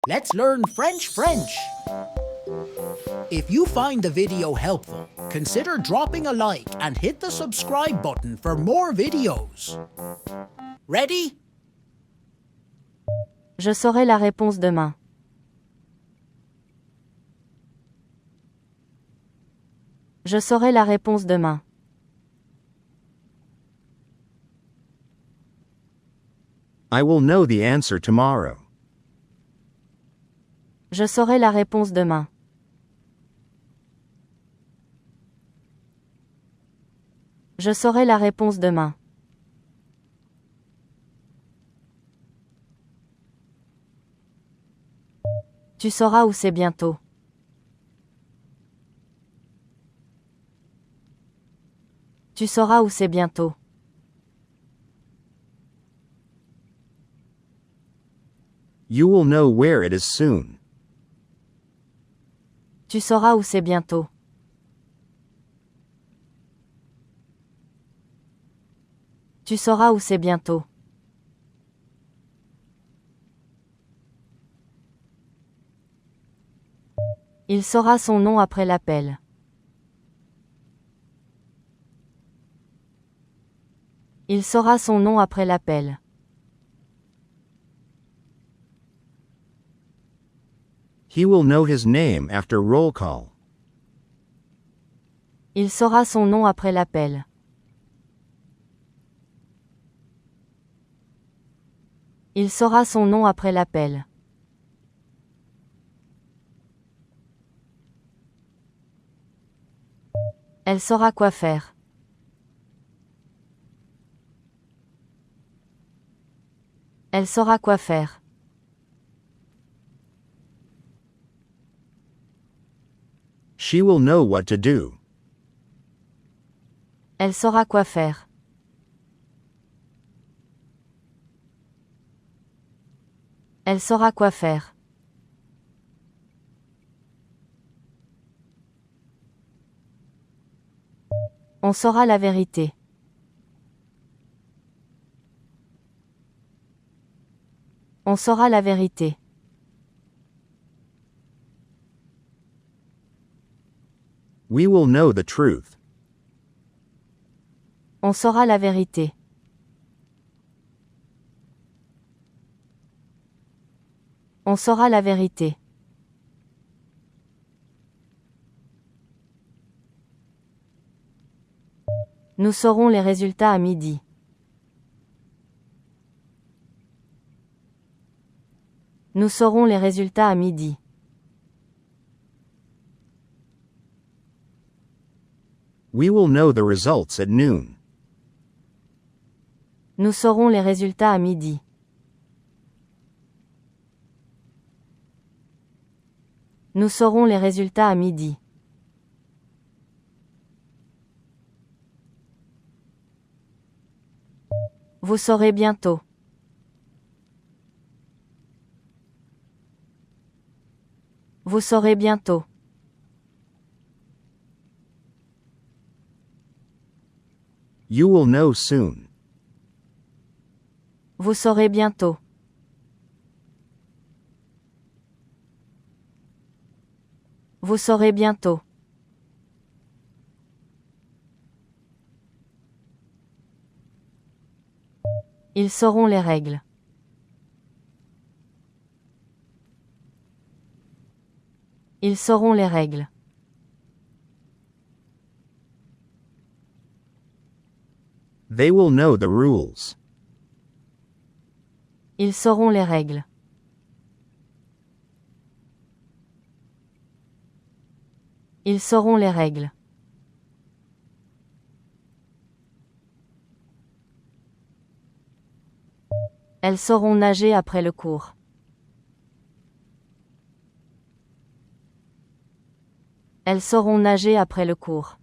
Let's learn French. If you find the video helpful, consider dropping a like and hit the subscribe button for more videos. Ready? Je saurai la réponse demain. Je saurai la réponse demain. I will know the answer tomorrow. Je saurai la réponse demain. Je saurai la réponse demain. Tu sauras où c'est bientôt. Tu sauras où c'est bientôt. You will know where it is soon. Tu sauras où c'est bientôt. Tu sauras où c'est bientôt. Il saura son nom après l'appel. Il saura son nom après l'appel. He will know his name after roll call. Il saura son nom après l'appel. Il saura son nom après l'appel. Elle saura quoi faire. Elle saura quoi faire. She will know what to do. Elle saura quoi faire. Elle saura quoi faire. On saura la vérité. On saura la vérité. We will know the truth. On saura la vérité. On saura la vérité. Nous saurons les résultats à midi. Nous saurons les résultats à midi. We will know the results at noon. Nous saurons les résultats à midi. Nous saurons les résultats à midi. Vous saurez bientôt. Vous saurez bientôt. You will know soon. Vous saurez bientôt. Vous saurez bientôt. Ils sauront les règles. Ils sauront les règles. They will know the rules. Ils sauront les règles. Ils sauront les règles. Elles sauront nager après le cours. Elles sauront nager après le cours.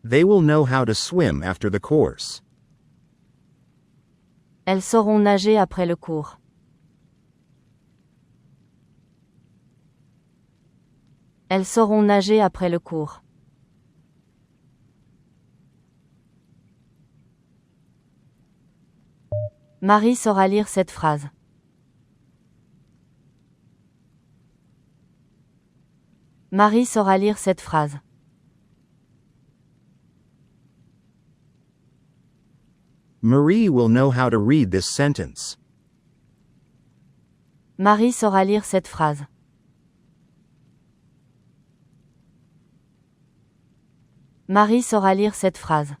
They will know how to swim after the course. Elles sauront nager après le cours. Elles sauront nager après le cours. Marie saura lire cette phrase. Marie saura lire cette phrase. Marie will know how to read this sentence. Marie saura lire cette phrase. Marie saura lire cette phrase.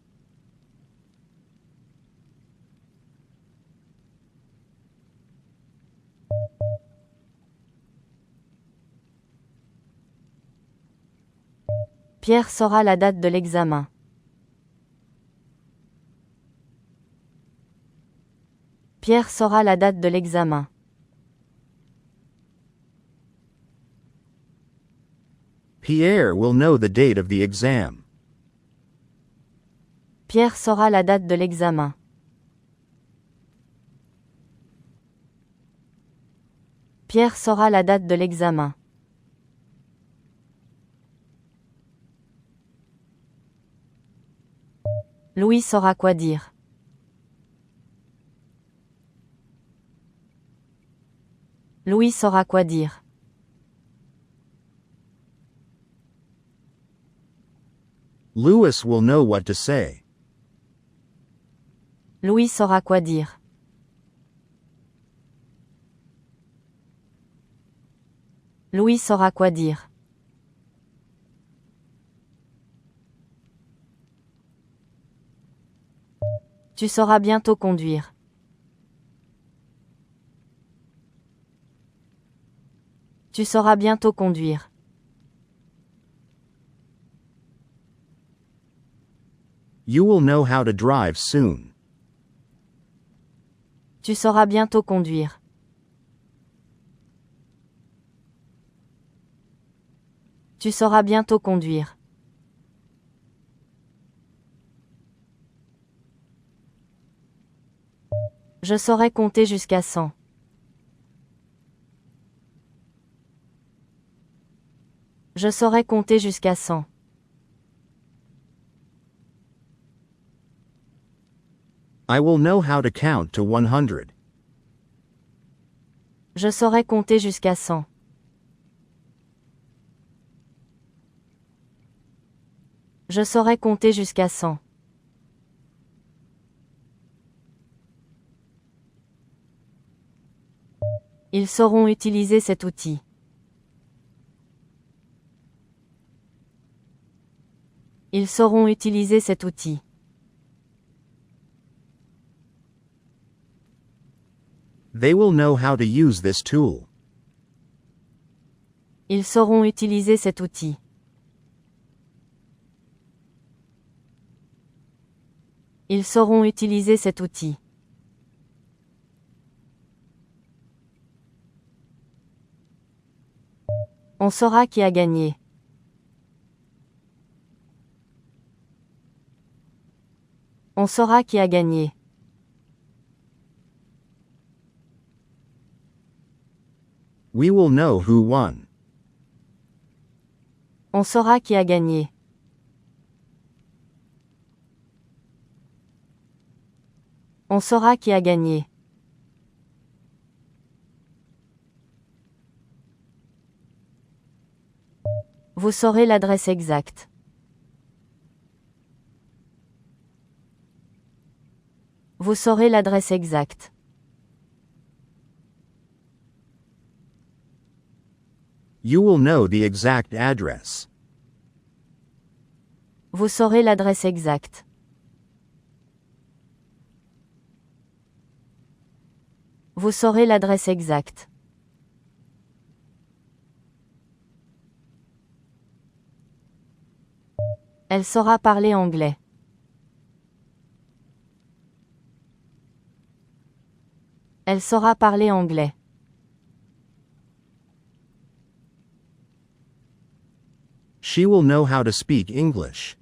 Pierre saura la date de l'examen. Pierre saura la date de l'examen. Pierre will know the date of the exam. Pierre saura la date de l'examen. Pierre saura la date de l'examen. Louis saura quoi dire. Louis saura quoi dire. Louis will know what to say. Louis saura quoi dire. Louis saura quoi dire. Tu sauras bientôt conduire. Tu sauras bientôt conduire. You will know how to drive soon. Tu sauras bientôt conduire. Tu sauras bientôt conduire. Je saurai compter jusqu'à 100. Je saurai compter jusqu'à 100. I will know how to count to 100. Je saurai compter jusqu'à 100. Je saurai compter jusqu'à 100. Ils sauront utiliser cet outil. Ils sauront utiliser cet outil. They will know how to use this tool. Ils sauront utiliser cet outil. Ils sauront utiliser cet outil. On saura qui a gagné. On saura qui a gagné. We will know who won. On saura qui a gagné. On saura qui a gagné. Vous saurez l'adresse exacte. Vous saurez l'adresse exacte. You will know the exact address. Vous saurez l'adresse exacte. Vous saurez l'adresse exacte. Elle saura parler anglais. Elle saura parler anglais. She will know how to speak English.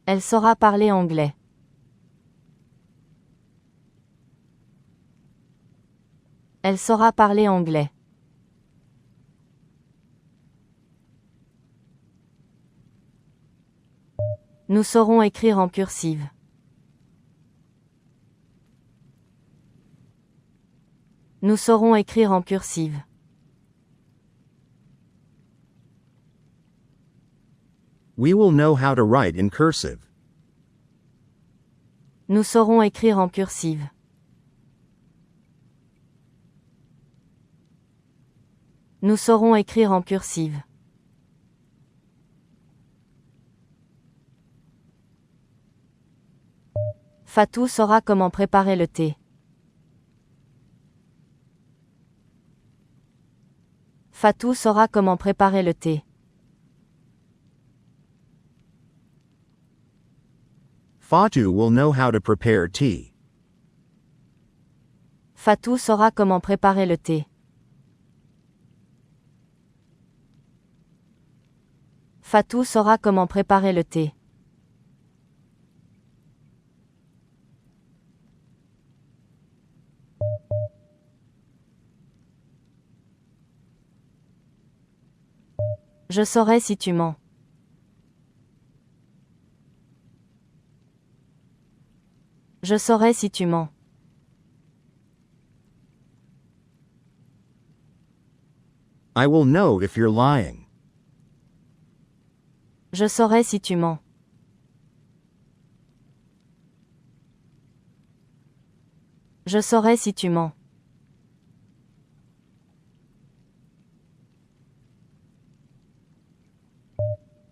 Elle saura parler anglais. Elle saura parler anglais. Nous saurons écrire en cursive. Nous saurons écrire en cursive. We will know how to write in cursive. Nous saurons écrire en cursive. Nous saurons écrire en cursive. Fatou saura comment préparer le thé. Fatou saura comment préparer le thé. Fatu will know how to prepare tea. Fatou saura comment préparer le thé. Fatou saura comment préparer le thé. Je saurai si tu mens. Je saurai si tu mens. I will know if you're lying. Je saurai si tu mens. Je saurai si tu mens.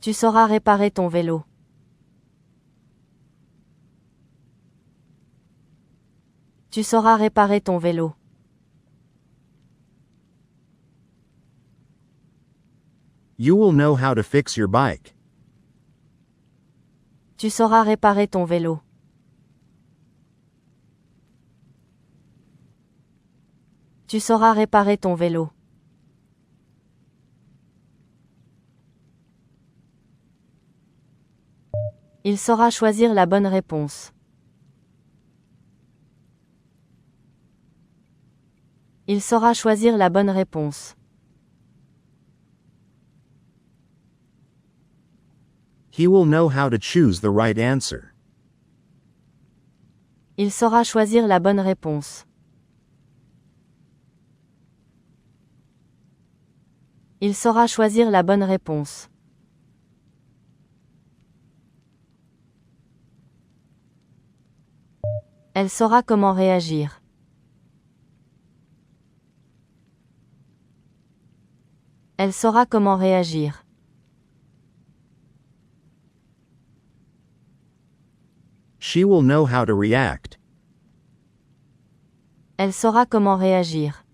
Tu sauras réparer ton vélo. Tu sauras réparer ton vélo. You will know how to fix your bike. Tu sauras réparer ton vélo. Tu sauras réparer ton vélo. Il saura choisir la bonne réponse. Il saura choisir la bonne réponse. He will know how to choose the right answer. Il saura choisir la bonne réponse. Il saura choisir la bonne réponse. Elle saura comment réagir. Elle saura comment réagir. She will know how to react. Elle saura comment réagir.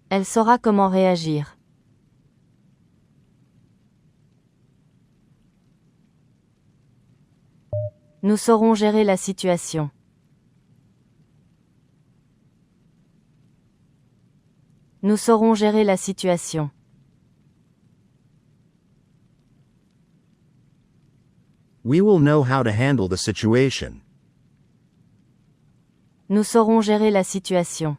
Elle saura comment réagir. Nous saurons gérer la situation. Nous saurons gérer la situation. We will know how to handle the situation. Nous saurons gérer la situation.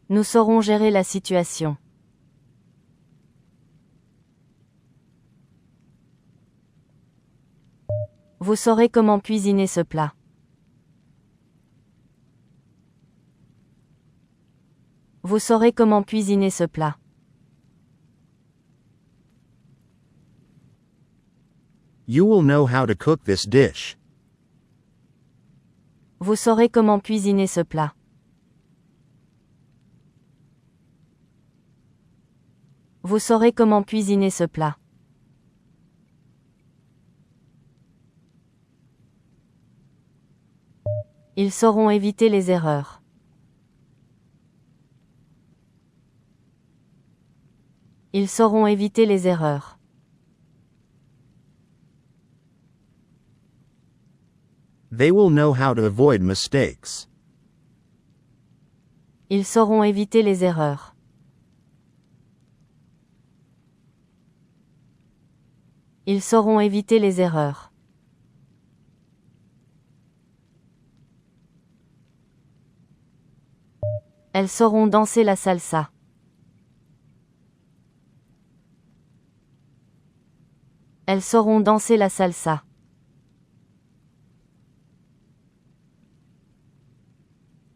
Nous saurons gérer la situation. Vous saurez comment cuisiner ce plat. Vous saurez comment cuisiner ce plat. You will know how to cook this dish. Vous saurez comment cuisiner ce plat. Vous saurez comment cuisiner ce plat. Ils sauront éviter les erreurs. Ils sauront éviter les erreurs. They will know how to avoid mistakes. Ils sauront éviter les erreurs. Ils sauront éviter les erreurs. Elles sauront danser la salsa. Elles sauront danser la salsa.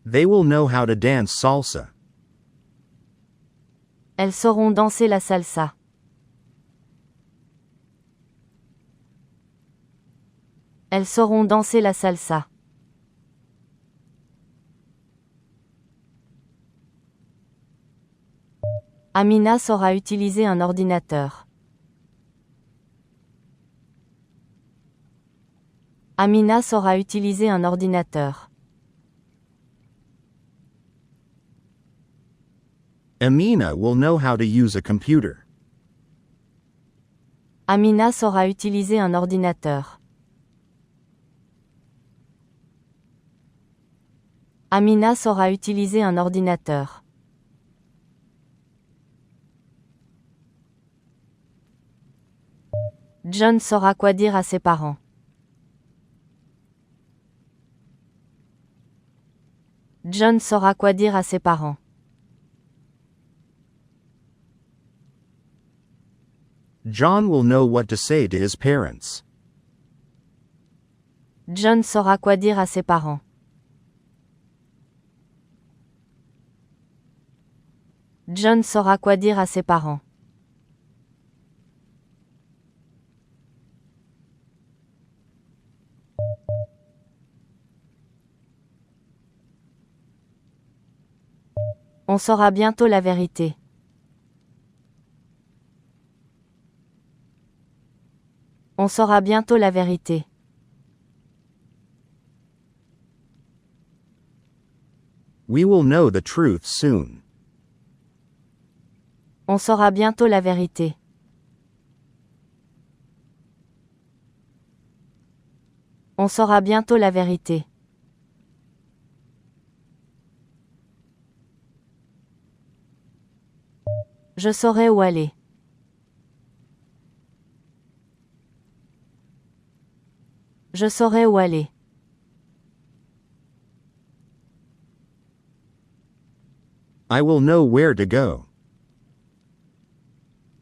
They will know how to dance salsa. Elles sauront danser la salsa. Elles sauront danser la salsa. Amina saura utiliser un ordinateur. Amina saura utiliser un ordinateur. Amina will know how to use a computer. Amina saura utiliser un ordinateur. Amina saura utiliser un ordinateur. John saura quoi dire à ses parents. John saura quoi dire à ses parents. John will know what to say to his parents. John saura quoi dire à ses parents. John saura quoi dire à ses parents. On saura bientôt la vérité. On saura bientôt la vérité. We will know the truth soon. On saura bientôt la vérité. On saura bientôt la vérité. Je saurai où aller. Je saurai où aller. I will know where to go.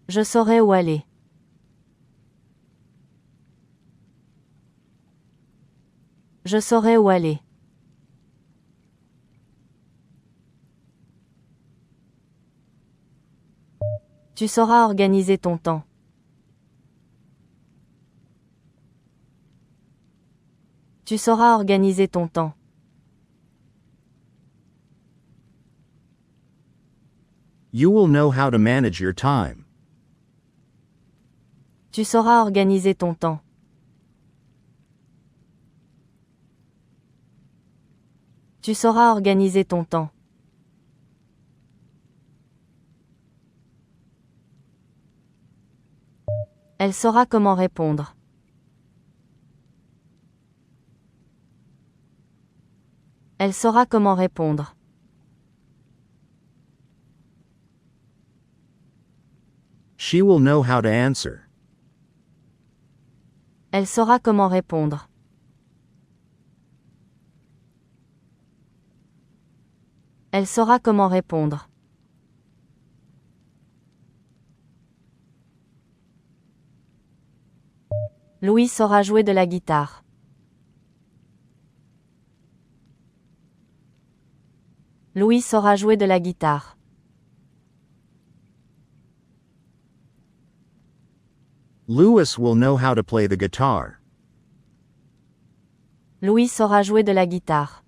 Je saurai où aller. Je saurai où aller. Tu sauras organiser ton temps. Tu sauras organiser ton temps. You will know how to manage your time. Tu sauras organiser ton temps. Tu sauras organiser ton temps. Elle saura comment répondre. Elle saura comment répondre. She will know how to answer. Elle saura comment répondre. Elle saura comment répondre. Louis saura jouer de la guitare. Louis saura jouer de la guitare. Louis will know how to play the guitar. Louis saura jouer de la guitare.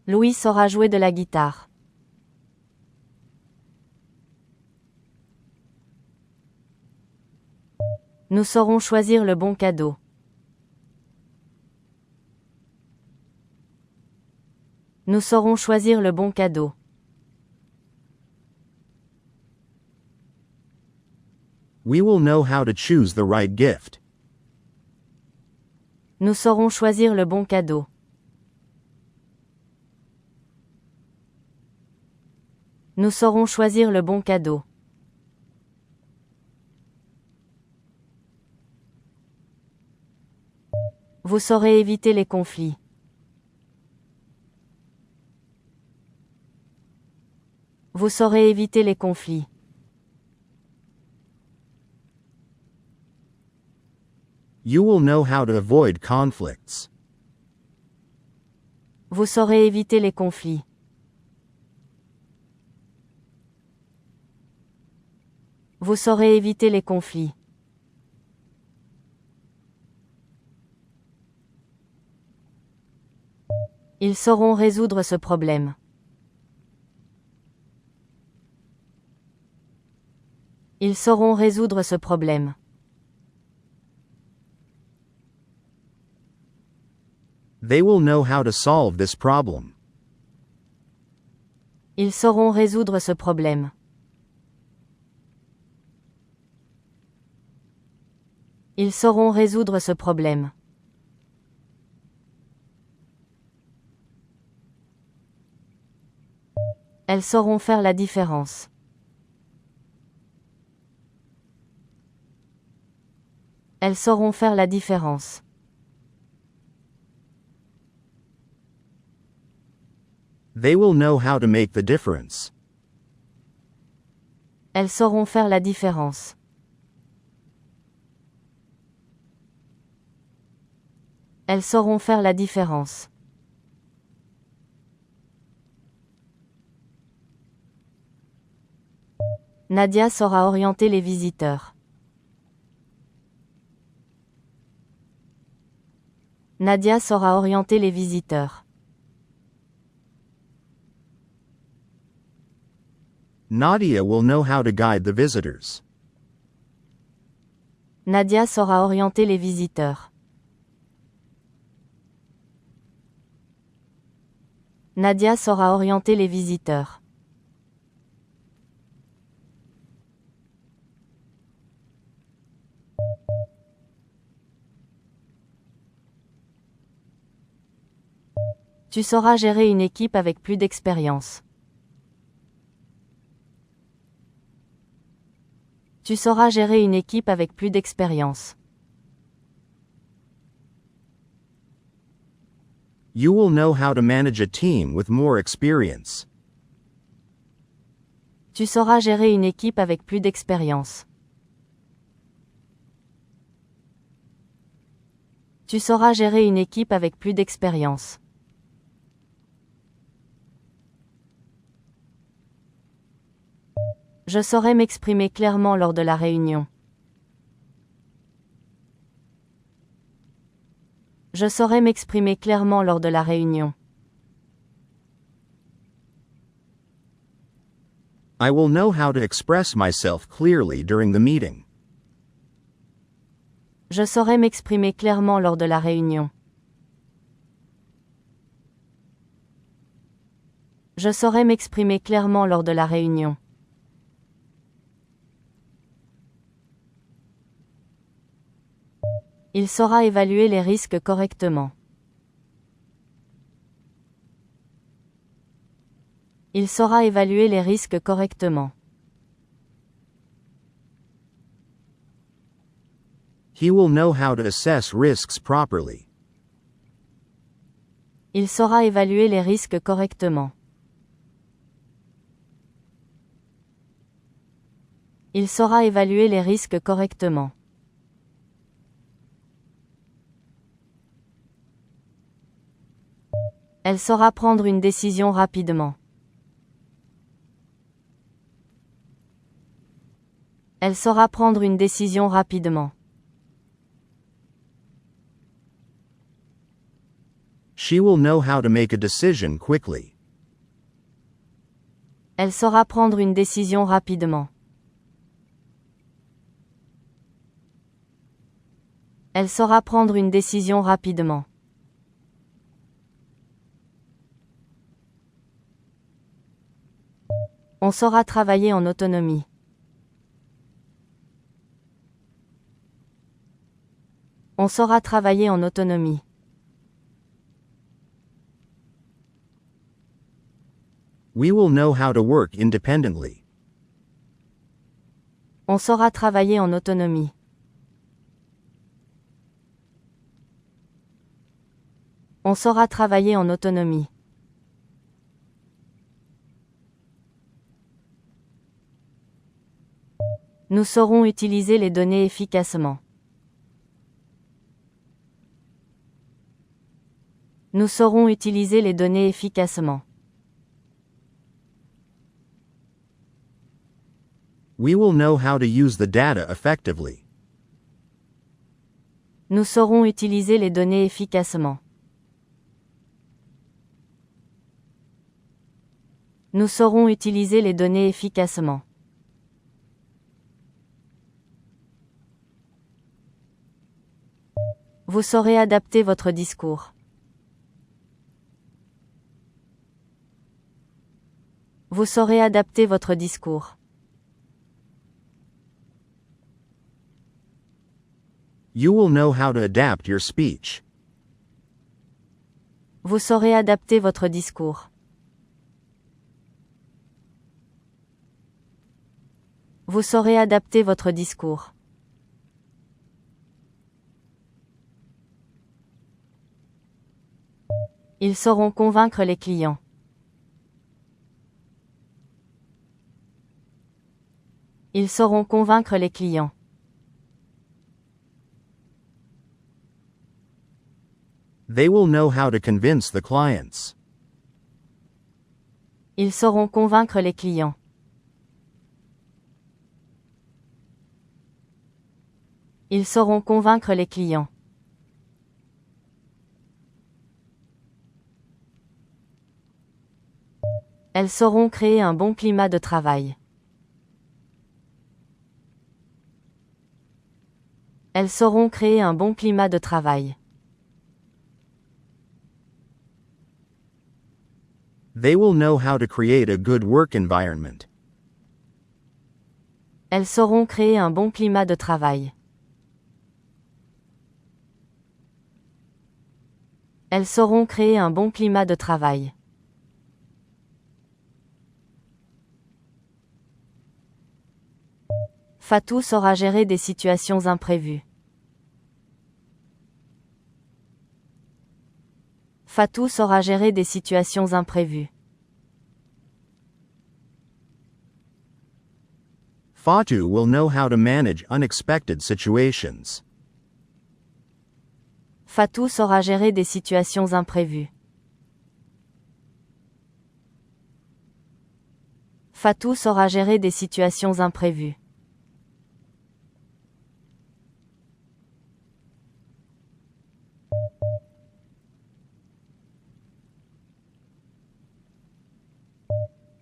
Louis saura jouer de la guitare. Nous saurons choisir le bon cadeau. Nous saurons choisir le bon cadeau. We will know how to choose the right gift. Nous saurons choisir le bon cadeau. Nous saurons choisir le bon cadeau. Vous saurez éviter les conflits. Vous saurez éviter les conflits. You will know how to avoid conflicts. Vous saurez éviter les conflits. Vous saurez éviter les conflits. Ils sauront résoudre ce problème. Ils sauront résoudre ce problème. They will know how to solve this problem. Ils sauront résoudre ce problème. Ils sauront résoudre ce problème. Elles sauront faire la différence. Elles sauront faire la différence. They will know how to make the difference. Elles sauront faire la différence. Elles sauront faire la différence. Nadia saura orienter les visiteurs. Nadia saura orienter les visiteurs. Nadia will know how to guide the visitors. Nadia saura orienter les visiteurs. Nadia saura orienter les visiteurs. Tu sauras gérer une équipe avec plus d'expérience. Tu sauras gérer une équipe avec plus d'expérience. You will know how to manage a team with more experience. Tu sauras gérer une équipe avec plus d'expérience. Tu sauras gérer une équipe avec plus d'expérience. Je saurai m'exprimer clairement lors de la réunion. Je saurai m'exprimer clairement lors de la réunion. I will know how to express myself clearly during the meeting. Je saurai m'exprimer clairement lors de la réunion. Je saurai m'exprimer clairement lors de la réunion. Il saura évaluer les risques correctement. Il saura évaluer les risques correctement. He will know how to assess risks properly. Il saura évaluer les risques correctement. Il saura évaluer les risques correctement. Elle saura prendre une décision rapidement. Elle saura prendre une décision rapidement. She will know how to make a decision quickly. Elle saura prendre une décision rapidement. Elle saura prendre une décision rapidement. On saura travailler en autonomie. On saura travailler en autonomie. We will know how to work independently. On saura travailler en autonomie. On saura travailler en autonomie. Nous saurons utiliser les données efficacement. Nous saurons utiliser les données efficacement. We will know how to use the data effectively. Nous saurons utiliser les données efficacement. Nous saurons utiliser les données efficacement. Vous saurez adapter votre discours. Vous saurez adapter votre discours. You will know how to adapt your speech. Vous saurez adapter votre discours. Vous saurez adapter votre discours. Ils sauront convaincre les clients. Ils sauront convaincre les clients. They will know how to convince the clients. Ils sauront convaincre les clients. Ils sauront convaincre les clients. Elles sauront créer un bon climat de travail. Elles sauront créer un bon climat de travail. They will know how to create a good work environment. Elles sauront créer un bon climat de travail. Elles sauront créer un bon climat de travail. Fatou saura gérer des situations imprévues. Fatou saura gérer des situations imprévues. Fatu will know how to manage unexpected situations. Fatou saura gérer des situations imprévues. Fatou saura gérer des situations imprévues.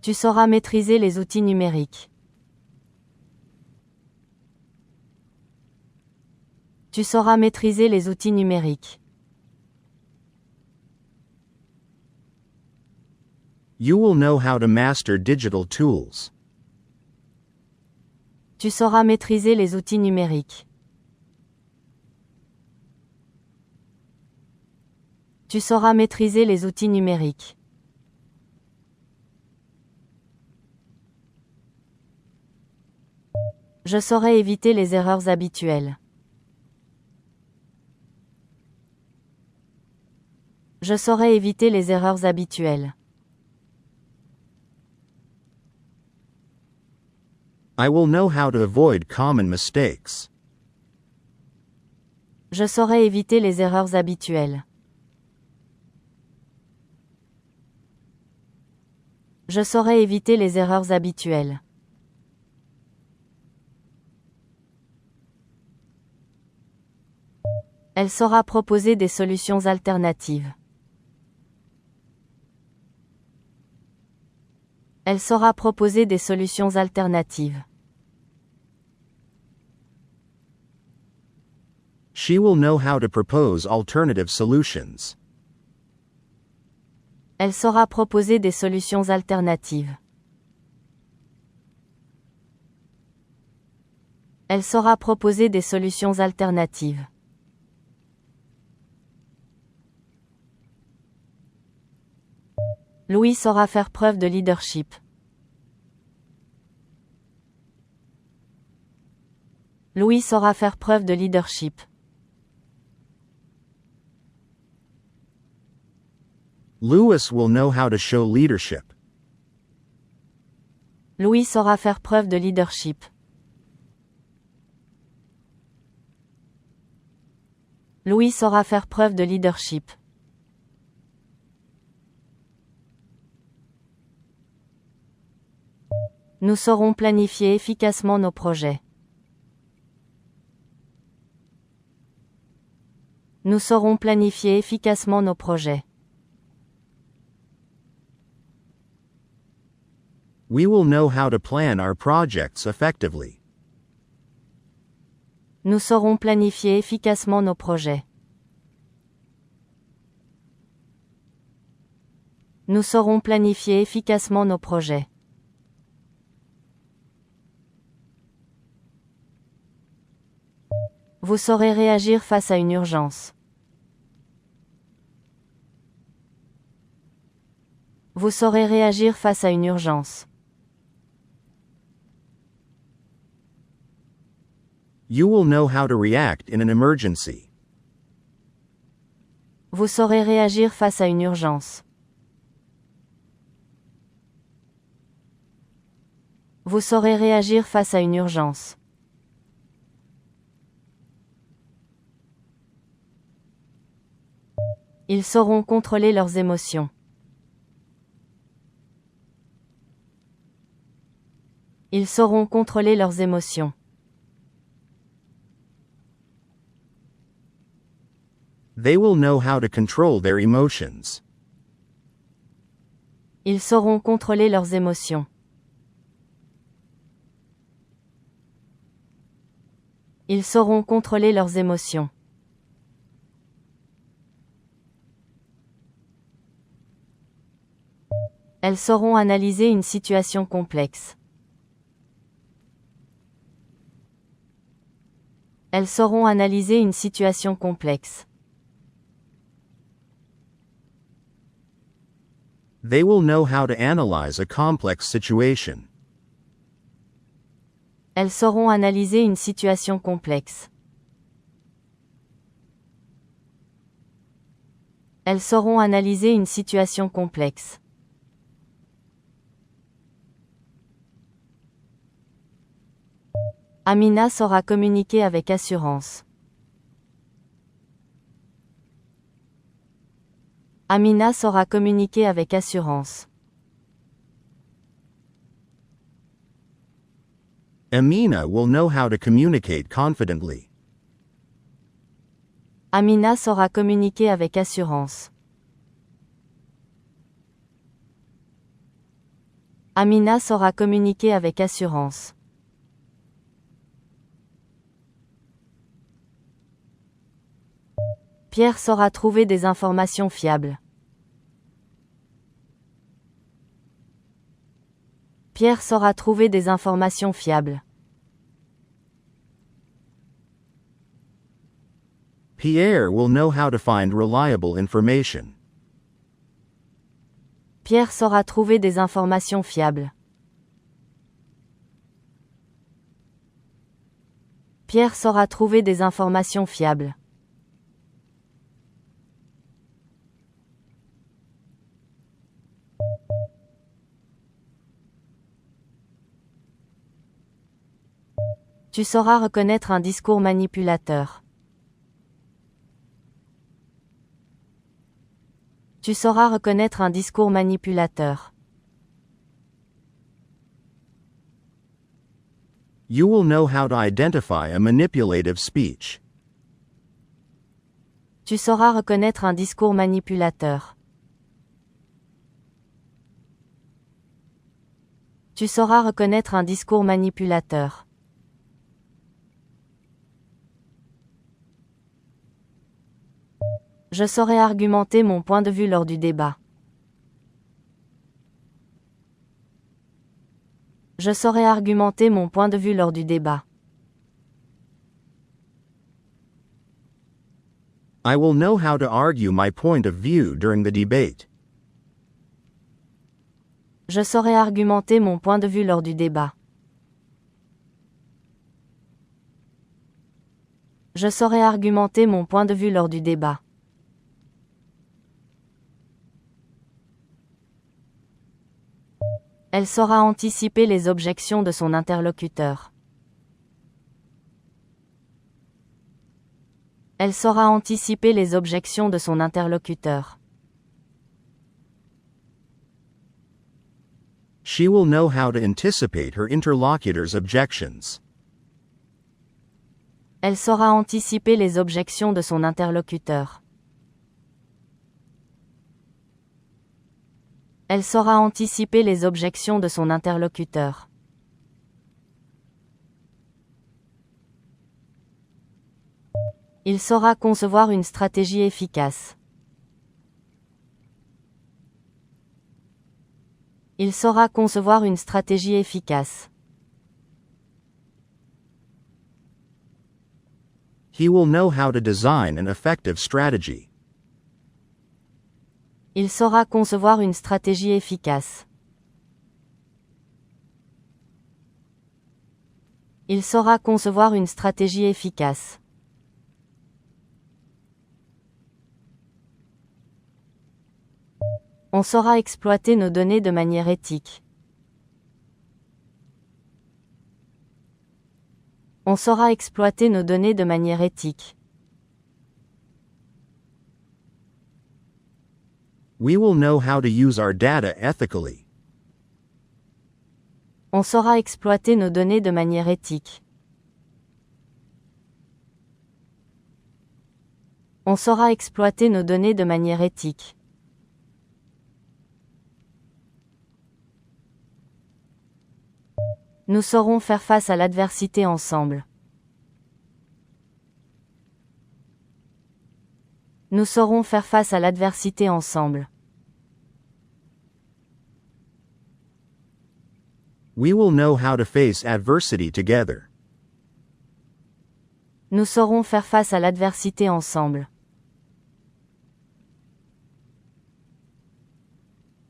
Tu sauras maîtriser les outils numériques. Tu sauras maîtriser les outils numériques. You will know how to master digital tools. Tu sauras maîtriser les outils numériques. Tu sauras maîtriser les outils numériques. Je saurai éviter les erreurs habituelles. Je saurai éviter les erreurs habituelles. I will know how to avoid common mistakes. Je saurai éviter les erreurs habituelles. Je saurai éviter les erreurs habituelles. Elle saura proposer des solutions alternatives. Elle saura proposer des solutions alternatives. She will know how to propose alternative solutions. Elle saura proposer des solutions alternatives. Elle saura proposer des solutions alternatives. Louis saura faire preuve de leadership. Louis saura faire preuve de leadership. Louis will know how to show leadership. Louis saura faire preuve de leadership. Louis saura faire preuve de leadership. Nous saurons planifier efficacement nos projets. Nous saurons planifier efficacement nos projets. We will know how to plan our projects effectively. Nous saurons planifier efficacement nos projets. Nous saurons planifier efficacement nos projets. Vous saurez réagir face à une urgence. Vous saurez réagir face à une urgence. You will know how to react in an emergency. Vous saurez réagir face à une urgence. Vous saurez réagir face à une urgence. Ils sauront contrôler leurs émotions. Ils sauront contrôler leurs émotions. They will know how to control their emotions. Ils sauront contrôler leurs émotions. Ils sauront contrôler leurs émotions. Elles sauront analyser une situation complexe. Elles sauront analyser une situation complexe. They will know how to analyze a complex situation. Elles sauront analyser une situation complexe. Elles sauront analyser une situation complexe. Amina saura communiquer avec assurance. Amina saura communiquer avec assurance. Amina will know how to communicate confidently. Amina saura communiquer avec assurance. Amina saura communiquer avec assurance. Pierre saura trouver des informations fiables. Pierre saura trouver des informations fiables. Pierre will know how to find reliable information. Pierre saura trouver des informations fiables. Pierre saura trouver des informations fiables. Tu sauras reconnaître un discours manipulateur. Tu sauras reconnaître un discours manipulateur. You will know how to identify a manipulative speech. Tu sauras reconnaître un discours manipulateur. Tu sauras reconnaître un discours manipulateur. Je saurai argumenter mon point de vue lors du débat. Je saurai argumenter mon point de vue lors du débat. I will know how to argue my point of view during the debate. Je saurai argumenter mon point de vue lors du débat. Je saurai argumenter mon point de vue lors du débat. Elle saura anticiper les objections de son interlocuteur. Elle saura anticiper les objections de son interlocuteur. She will know how to anticipate her interlocutor's objections. Elle saura anticiper les objections de son interlocuteur. Elle saura anticiper les objections de son interlocuteur. Il saura concevoir une stratégie efficace. Il saura concevoir une stratégie efficace. He will know how to design an effective strategy. Il saura concevoir une stratégie efficace. Il saura concevoir une stratégie efficace. On saura exploiter nos données de manière éthique. On saura exploiter nos données de manière éthique. We will know how to use our data ethically. On saura exploiter nos données de manière éthique. On saura exploiter nos données de manière éthique. Nous saurons faire face à l'adversité ensemble. Nous saurons faire face à l'adversité ensemble. We will know how to face adversity together. Nous saurons faire face à l'adversité ensemble.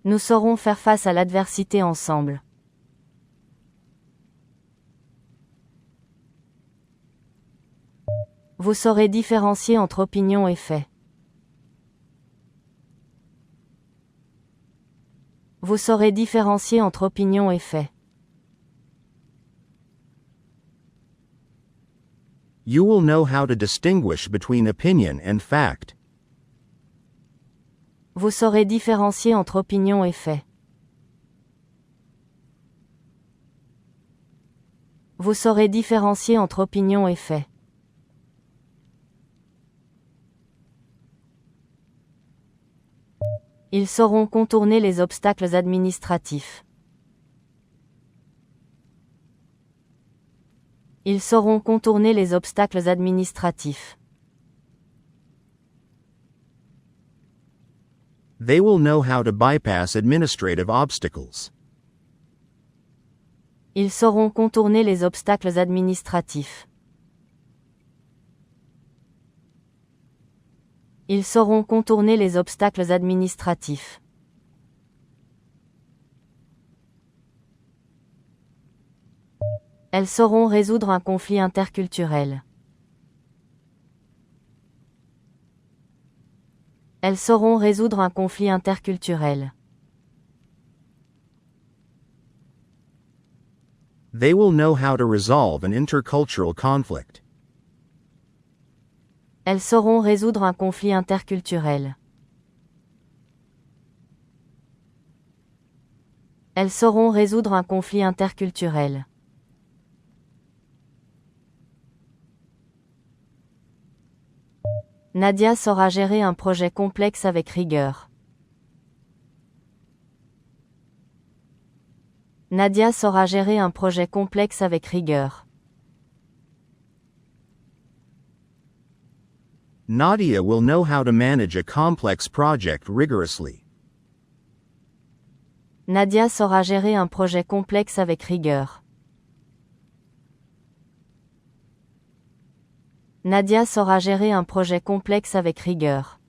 Nous saurons faire face à l'adversité ensemble. Vous saurez différencier entre opinion et fait. Vous saurez différencier entre opinion et fait. You will know how to distinguish between opinion and fact. Vous saurez différencier entre opinion et fait. Vous saurez différencier entre opinion et fait. Ils sauront contourner les obstacles administratifs. Ils sauront contourner les obstacles administratifs. They will know how to bypass administrative obstacles. Ils sauront contourner les obstacles administratifs. Ils sauront contourner les obstacles administratifs. Elles sauront résoudre un conflit interculturel. Elles sauront résoudre un conflit interculturel. They will know how to resolve an intercultural conflict. Elles sauront résoudre un conflit interculturel. Elles sauront résoudre un conflit interculturel. Nadia saura gérer un projet complexe avec rigueur. Nadia saura gérer un projet complexe avec rigueur. Nadia will know how to manage a complex project rigorously. Nadia saura gérer un projet complexe avec rigueur. Nadia saura gérer un projet complexe avec rigueur.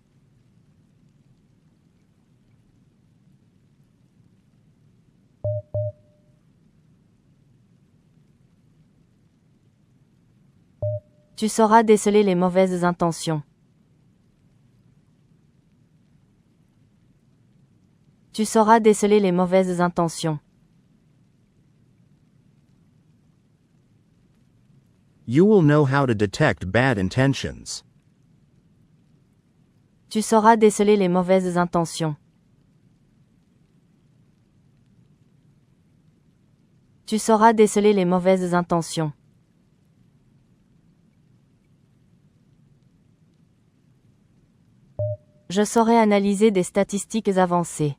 Tu sauras déceler les mauvaises intentions. Tu sauras déceler les mauvaises intentions. You will know how to detect bad intentions. Tu sauras déceler les mauvaises intentions. Tu sauras déceler les mauvaises intentions. Je saurai analyser des statistiques avancées.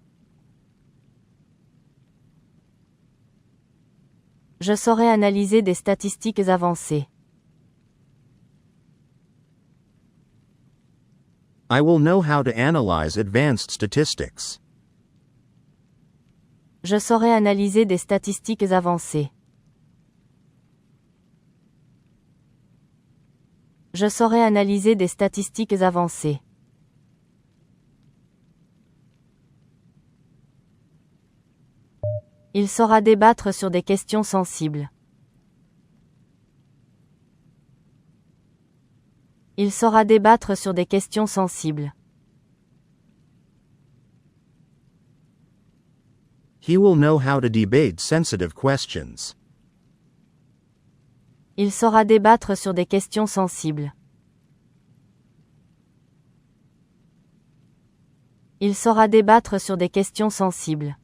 Je saurai analyser des statistiques avancées. I will know how to analyze advanced statistics. Je saurai analyser des statistiques avancées. Je saurai analyser des statistiques avancées. Il saura débattre sur des questions sensibles. Il saura débattre sur des questions sensibles. He will know how to debate sensitive questions. Il saura débattre sur des questions sensibles. Il saura débattre sur des questions sensibles.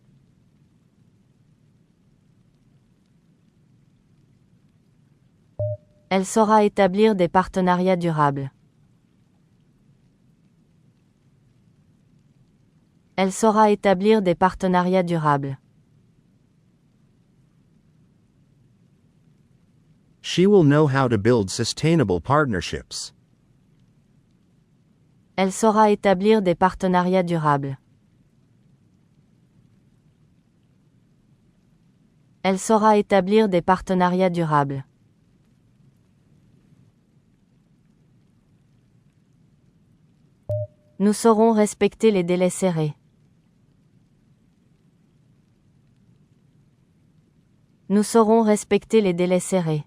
Elle saura établir des partenariats durables. Elle saura établir des partenariats durables. She will know how to build sustainable partnerships. Elle saura établir des partenariats durables. Elle saura établir des partenariats durables. Nous saurons respecter les délais serrés. Nous saurons respecter les délais serrés.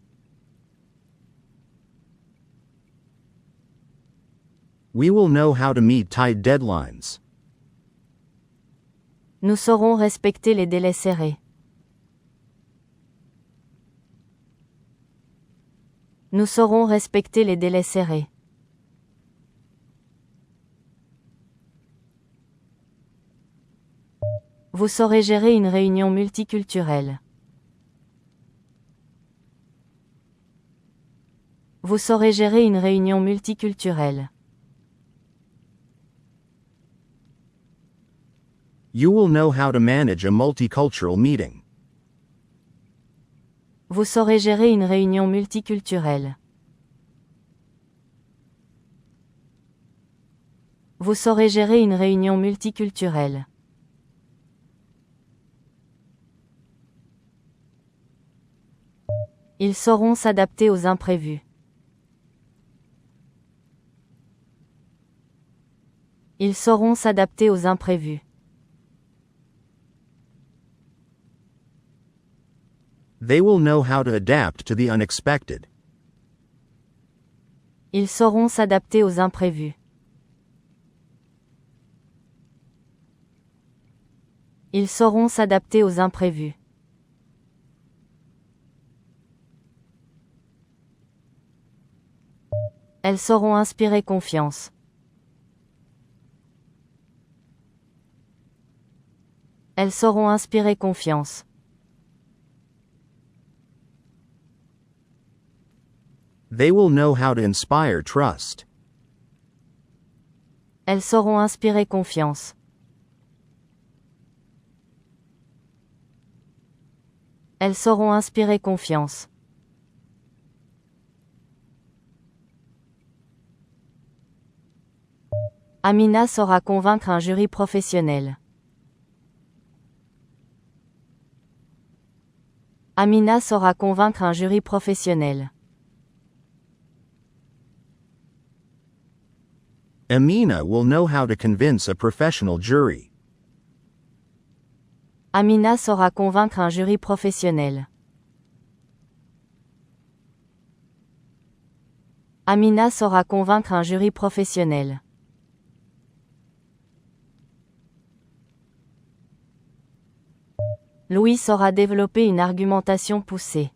We will know how to meet tight deadlines. Nous saurons respecter les délais serrés. Nous saurons respecter les délais serrés. Vous saurez gérer une réunion multiculturelle. Vous saurez gérer une réunion multiculturelle. You will know how to manage a multicultural meeting. Vous saurez gérer une réunion multiculturelle. Vous saurez gérer une réunion multiculturelle. Ils sauront s'adapter aux imprévus. Ils sauront s'adapter aux imprévus. They will know how to adapt to the unexpected. Ils sauront s'adapter aux imprévus. Ils sauront s'adapter aux imprévus. Elles sauront inspirer confiance. Elles sauront inspirer confiance. They will know how to inspire trust. Elles sauront inspirer confiance. Elles sauront inspirer confiance. Amina saura convaincre un jury professionnel. Amina saura convaincre un jury professionnel. Amina will know how to convince a professional jury. Amina saura convaincre un jury professionnel. Amina saura convaincre un jury professionnel. Louis saura développer une argumentation poussée.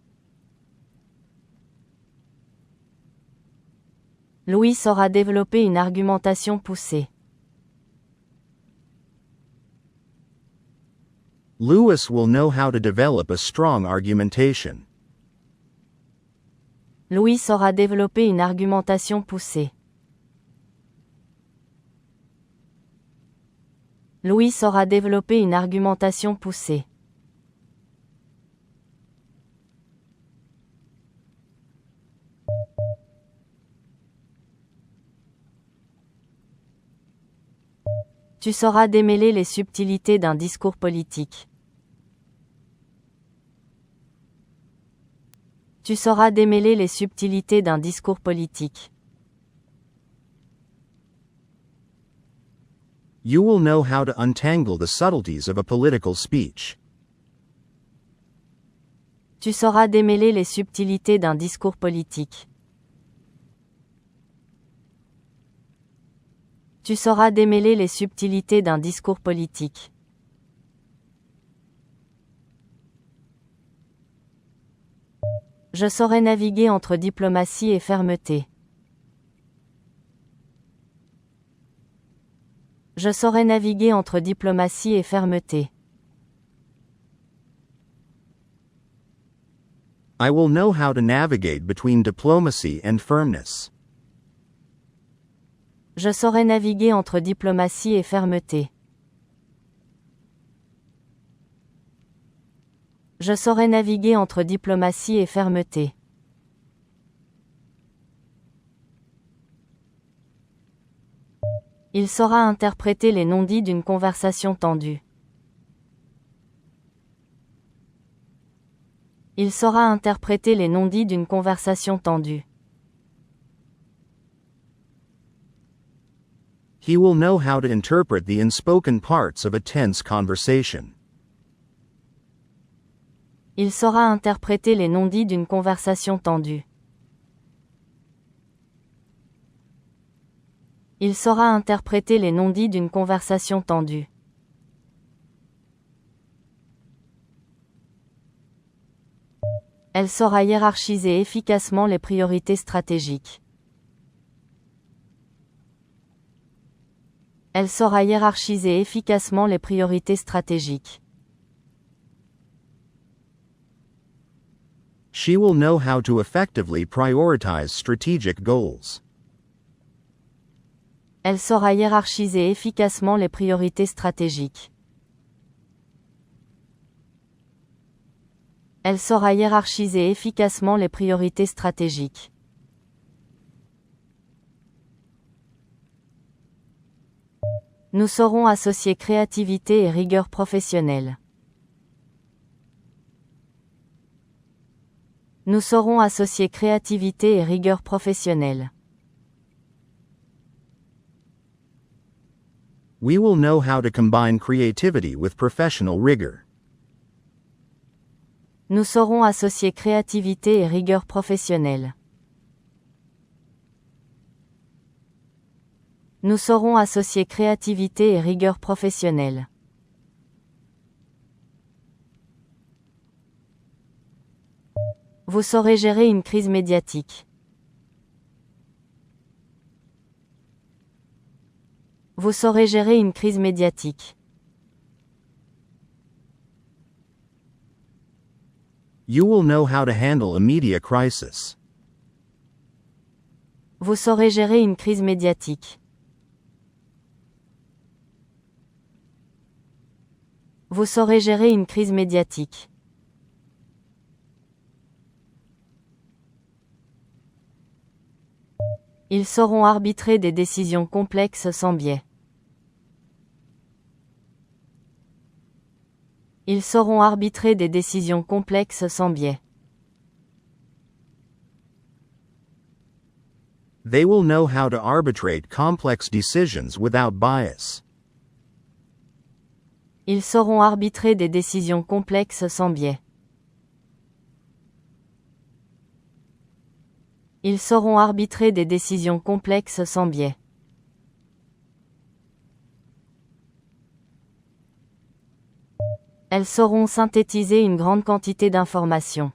Louis saura développer une argumentation poussée. Lewis will know how to develop a strong argumentation. Louis saura développer une argumentation poussée. Louis saura développer une argumentation poussée. Tu sauras démêler les subtilités d'un discours politique. Tu sauras démêler les subtilités d'un discours politique. You will know how to untangle the subtleties of a political speech. Tu sauras démêler les subtilités d'un discours politique. Tu sauras démêler les subtilités d'un discours politique. Je saurai naviguer entre diplomatie et fermeté. Je saurai naviguer entre diplomatie et fermeté. I will know how to navigate between diplomacy and firmness. Je saurai naviguer entre diplomatie et fermeté. Je saurai naviguer entre diplomatie et fermeté. Il saura interpréter les non-dits d'une conversation tendue. Il saura interpréter les non-dits d'une conversation tendue. He will know how to interpret the unspoken parts of a tense conversation. Il saura interpréter les non-dits d'une conversation tendue. Il saura interpréter les non-dits d'une conversation tendue. Elle saura hiérarchiser efficacement les priorités stratégiques. Elle saura hiérarchiser efficacement les priorités stratégiques. She will know how to effectively prioritize strategic goals. Elle saura hiérarchiser efficacement les priorités stratégiques. Elle saura hiérarchiser efficacement les priorités stratégiques. Nous saurons associer créativité et rigueur professionnelle. Nous saurons associer créativité et rigueur professionnelle. We will know how to combine creativity with professional rigor. Nous saurons associer créativité et rigueur professionnelle. Nous saurons associer créativité et rigueur professionnelle. Vous saurez gérer une crise médiatique. Vous saurez gérer une crise médiatique. You will know how to handle a media crisis. Vous saurez gérer une crise médiatique. Vous saurez gérer une crise médiatique. Ils sauront arbitrer des décisions complexes sans biais. Ils sauront arbitrer des décisions complexes sans biais. They will know how to arbitrate complex decisions without bias. Ils sauront arbitrer des décisions complexes sans biais. Ils sauront arbitrer des décisions complexes sans biais. Elles sauront synthétiser une grande quantité d'informations.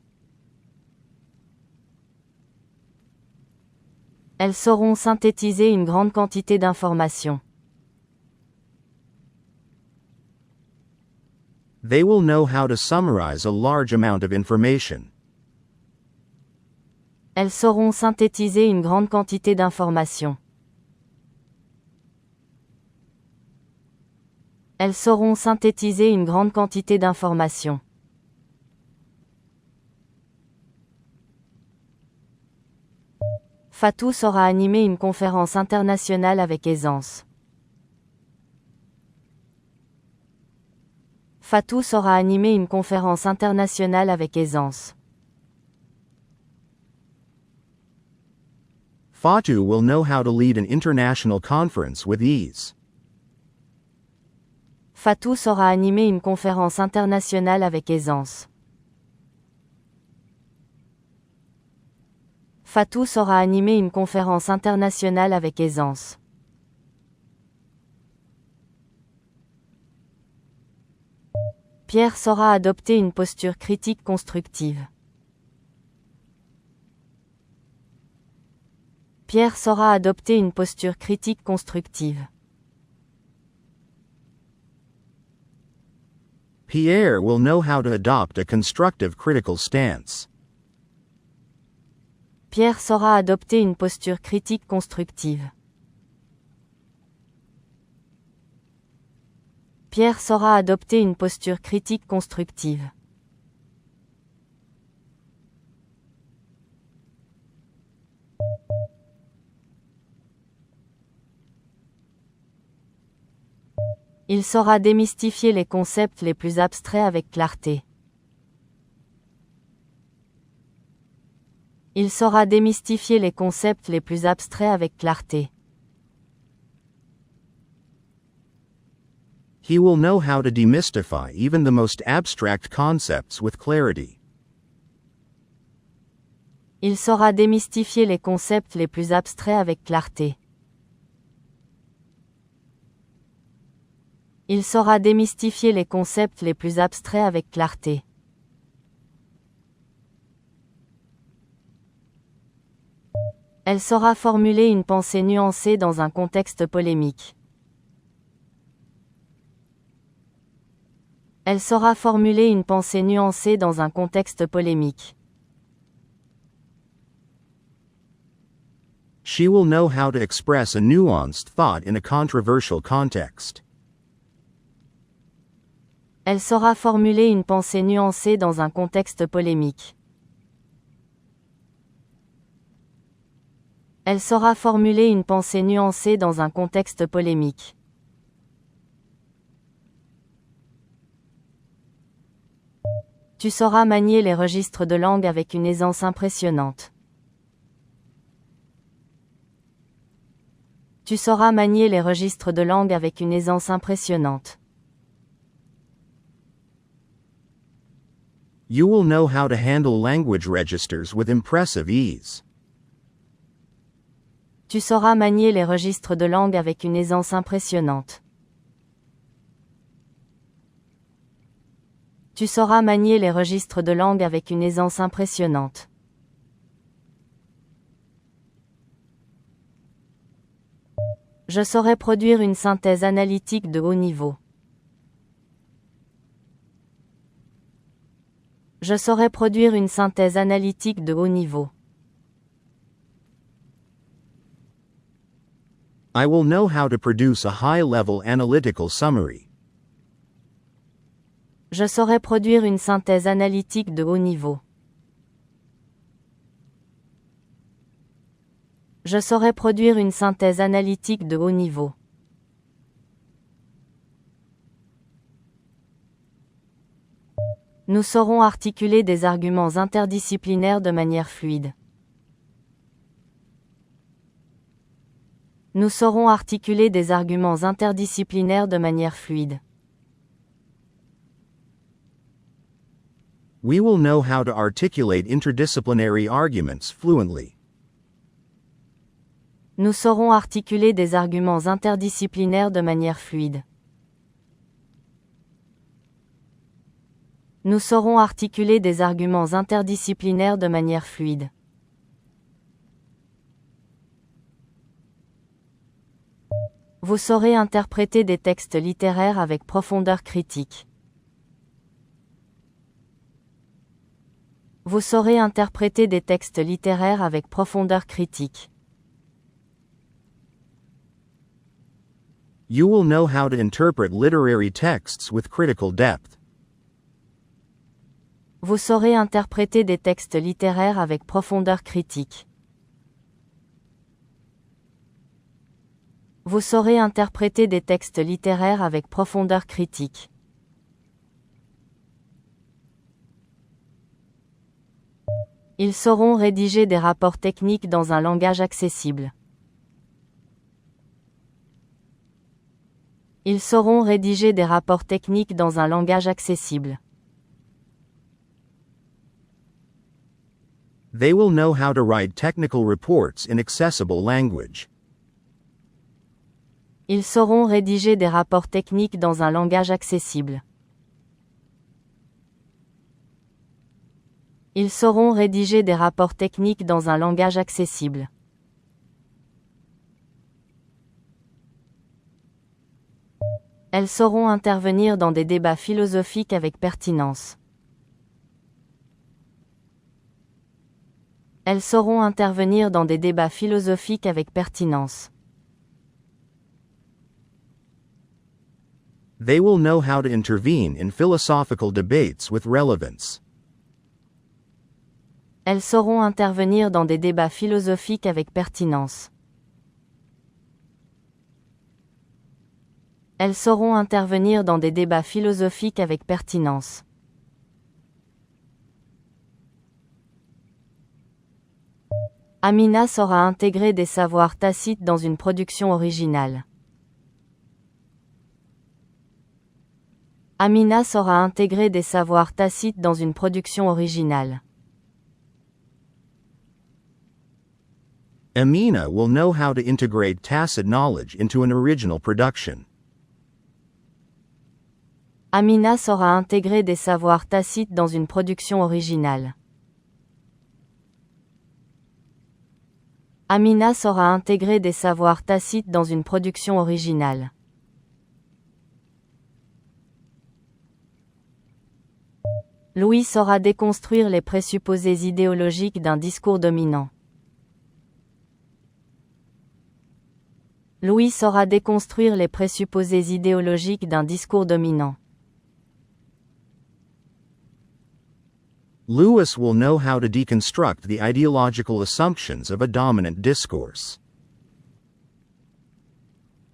Elles sauront synthétiser une grande quantité d'informations. They will know how to summarize a large amount of information. Elles sauront synthétiser une grande quantité d'informations. Elles sauront synthétiser une grande quantité d'informations. Fatou saura animer une conférence internationale avec aisance. Fatou saura animer une conférence internationale avec aisance. Fatu will know how to lead an international conference with ease. Fatou saura animer une conférence internationale avec aisance. Fatou saura animer une conférence internationale avec aisance. Pierre saura adopter une posture critique constructive. Pierre saura adopter une posture critique constructive. Pierre will know how to adopt a constructive critical stance. Pierre saura adopter une posture critique constructive. Pierre saura adopter une posture critique constructive. Il saura démystifier les concepts les plus abstraits avec clarté. Il saura démystifier les concepts les plus abstraits avec clarté. He will know how to demystify even the most abstract concepts with clarity. Il saura démystifier les concepts les plus abstraits avec clarté. Il saura démystifier les concepts les plus abstraits avec clarté. Elle saura formuler une pensée nuancée dans un contexte polémique. Elle saura formuler une pensée nuancée dans un contexte polémique. She will know how to express a nuanced thought in a controversial context. Elle saura formuler une pensée nuancée dans un contexte polémique. Elle saura formuler une pensée nuancée dans un contexte polémique. Tu sauras manier les registres de langue avec une aisance impressionnante. Tu sauras manier les registres de langue avec une aisance impressionnante. You will know how to handle language registers with impressive ease. Tu sauras manier les registres de langue avec une aisance impressionnante. Tu sauras manier les registres de langue avec une aisance impressionnante. Je saurai produire une synthèse analytique de haut niveau. Je saurai produire une synthèse analytique de haut niveau. I will know how to produce a high-level analytical summary. Je saurai produire une synthèse analytique de haut niveau. Je saurai produire une synthèse analytique de haut niveau. Nous saurons articuler des arguments interdisciplinaires de manière fluide. Nous saurons articuler des arguments interdisciplinaires de manière fluide. We will know how to articulate interdisciplinary arguments fluently. Nous saurons articuler des arguments interdisciplinaires de manière fluide. Nous saurons articuler des arguments interdisciplinaires de manière fluide. Vous saurez interpréter des textes littéraires avec profondeur critique. Vous saurez interpréter des textes littéraires avec profondeur critique. You will know how to interpret literary texts with critical depth. Vous saurez interpréter des textes littéraires avec profondeur critique. Vous saurez interpréter des textes littéraires avec profondeur critique. Ils sauront rédiger des rapports techniques dans un langage accessible. Ils sauront rédiger des rapports techniques dans un langage accessible. They will know how to write technical reports in accessible language. Ils sauront rédiger des rapports techniques dans un langage accessible. Ils sauront rédiger des rapports techniques dans un langage accessible. Elles sauront intervenir dans des débats philosophiques avec pertinence. Elles sauront intervenir dans des débats philosophiques avec pertinence. They will know how to intervene in philosophical debates with relevance. Elles sauront intervenir dans des débats philosophiques avec pertinence. Elles sauront intervenir dans des débats philosophiques avec pertinence. Amina saura intégrer des savoirs tacites dans une production originale. Amina saura intégrer des savoirs tacites dans une production originale. Amina will know how to integrate tacit knowledge into an original production. Amina saura intégrer des savoirs tacites dans une production originale. Amina saura intégrer des savoirs tacites dans une production originale. Louis saura déconstruire les présupposés idéologiques d'un discours dominant. Louis saura déconstruire les présupposés idéologiques d'un discours dominant. Louis will know how to deconstruct the ideological assumptions of a dominant discourse.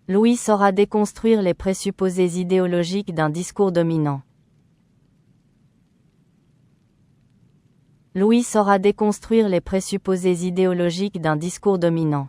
Louis saura déconstruire les présupposés idéologiques d'un discours dominant. Louis saura déconstruire les présupposés idéologiques d'un discours dominant.